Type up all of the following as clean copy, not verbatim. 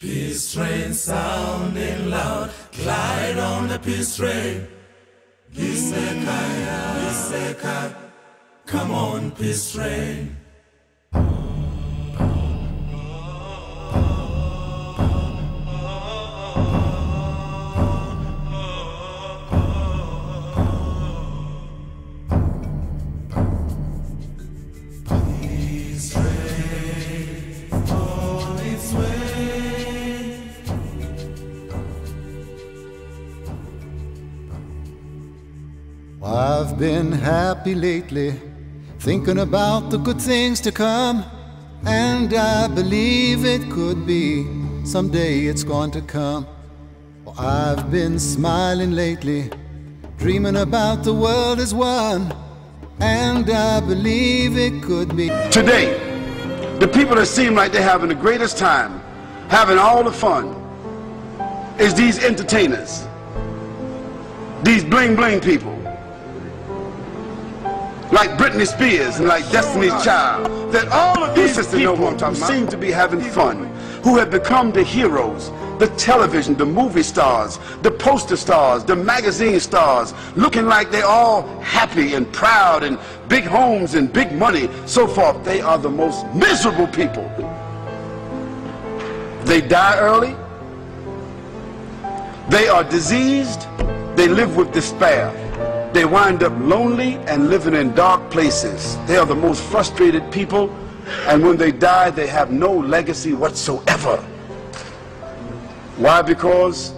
Peace train sounding loud, glide on the peace train. Giseka, come on, peace train. I've been happy lately, thinking about the good things to come, and I believe it could be, someday it's going to come. Well, I've been smiling lately, dreaming about the world as one, and I believe it could be. Today, the people that seem like they're having the greatest time, having all the fun, is these entertainers, these bling bling people, like Britney Spears and like Destiny's Child, that all of these people who seem to be having fun, who have become the heroes, the television, the movie stars, the poster stars, the magazine stars, looking like they're all happy and proud and big homes and big money, so forth. They are the most miserable people. They die early. They are diseased. They live with despair. They wind up lonely and living in dark places. They are the most frustrated people, and when they die, they have no legacy whatsoever. Why? Because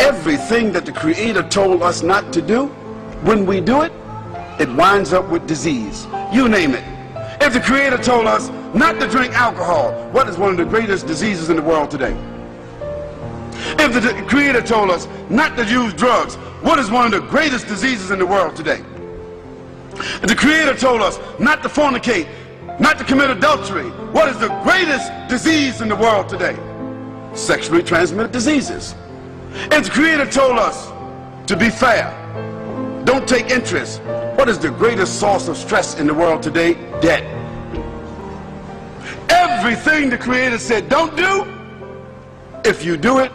everything that the Creator told us not to do, when we do it, it winds up with disease. You name it. If the Creator told us not to drink alcohol, what is one of the greatest diseases in the world today? If the Creator told us not to use drugs, what is one of the greatest diseases in the world today? If the Creator told us not to fornicate, not to commit adultery, what is the greatest disease in the world today? Sexually transmitted diseases. If the Creator told us to be fair, don't take interest, what is the greatest source of stress in the world today? Debt. Everything the Creator said don't do, if you do it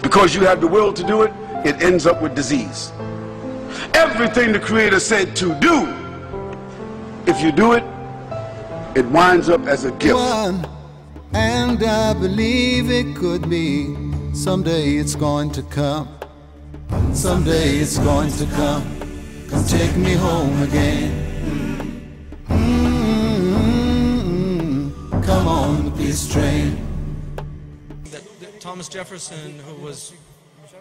because you have the will to do it, it ends up with disease. Everything the Creator said to do, if you do it, it winds up as a gift. And I believe it could be, someday it's going to come. Someday it's going to come. Come take me home again. Come on the peace train. Thomas Jefferson, who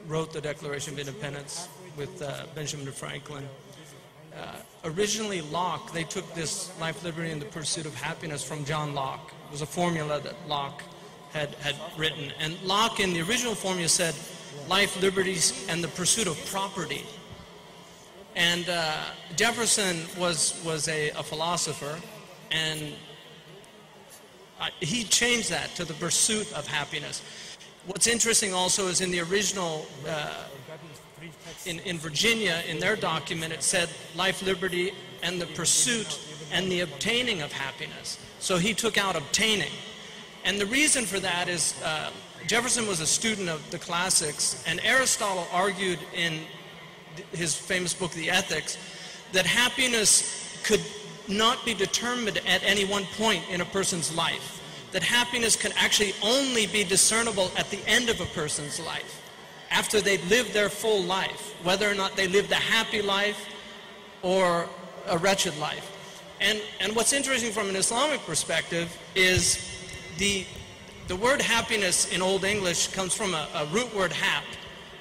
wrote the Declaration of Independence with Benjamin Franklin. Originally Locke, they took this life, liberty, and the pursuit of happiness from John Locke. It was a formula that Locke had written. And Locke, in the original formula, said life, liberties, and the pursuit of property. And Jefferson was a philosopher, and he changed that to the pursuit of happiness. What's interesting also is in the original, in Virginia, in their document, it said life, liberty, and the pursuit and the obtaining of happiness. So he took out obtaining. And the reason for that is Jefferson was a student of the classics, and Aristotle argued in his famous book, The Ethics, that happiness could not be determined at any one point in a person's life. That happiness can actually only be discernible at the end of a person's life, after they've lived their full life, whether or not they lived a happy life or a wretched life. And what's interesting from an Islamic perspective is the word happiness in Old English comes from a root word hap,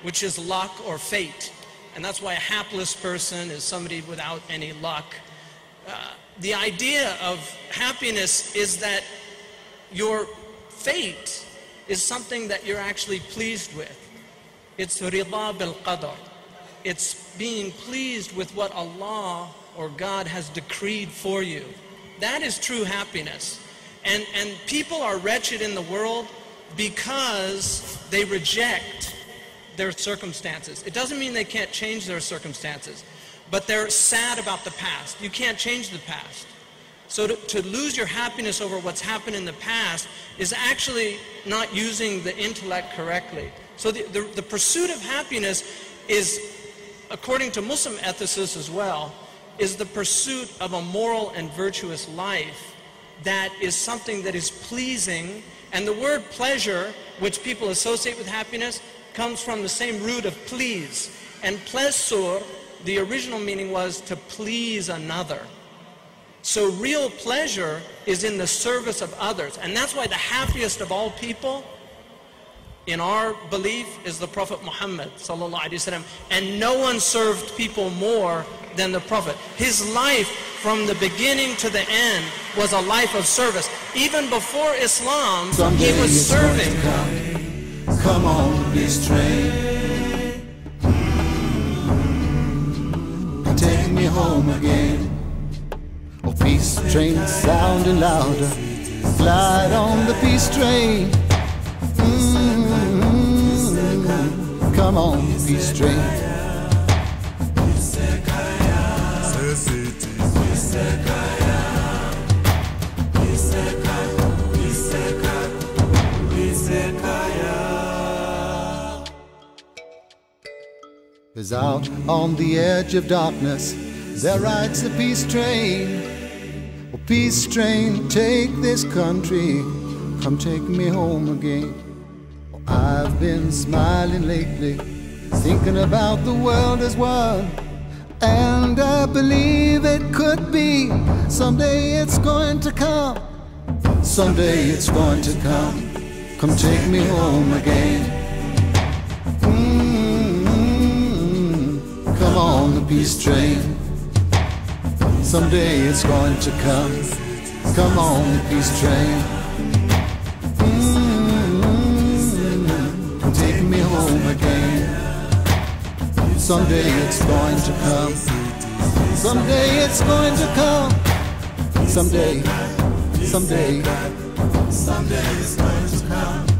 which is luck or fate. And that's why a hapless person is somebody without any luck. The idea of happiness is that your fate is something that you're actually pleased with. It's rida bil qadar. It's being pleased with what Allah or God has decreed for you. That is true happiness. And people are wretched in the world because they reject their circumstances. It doesn't mean they can't change their circumstances, but they're sad about the past. You can't change the past. So to lose your happiness over what's happened in the past is actually not using the intellect correctly. So the pursuit of happiness is, according to Muslim ethicists as well, is the pursuit of a moral and virtuous life that is something that is pleasing. And the word pleasure, which people associate with happiness, comes from the same root of please. And plesur, the original meaning was to please another. So real pleasure is in the service of others. And that's why the happiest of all people, in our belief, is the Prophet Muhammad sallallahu alaihi wasallam. And no one served people more than the Prophet. His life from the beginning to the end was a life of service. Even before Islam, he was serving. Come on, peace train, take me home again. Oh, peace train sounding louder, glide on the peace train. Come on, peace train. Is out on the edge of darkness, there rides the peace train. Oh, peace train, take this country, come take me home again. Oh, I've been smiling lately, thinking about the world as one, and I believe it could be. Someday it's going to come, someday it's going to come, come take me home again. Come on the peace train, someday it's going to come. Come on the peace train, take me home again. Someday it's going to come, someday it's going to come. Someday it's going to come.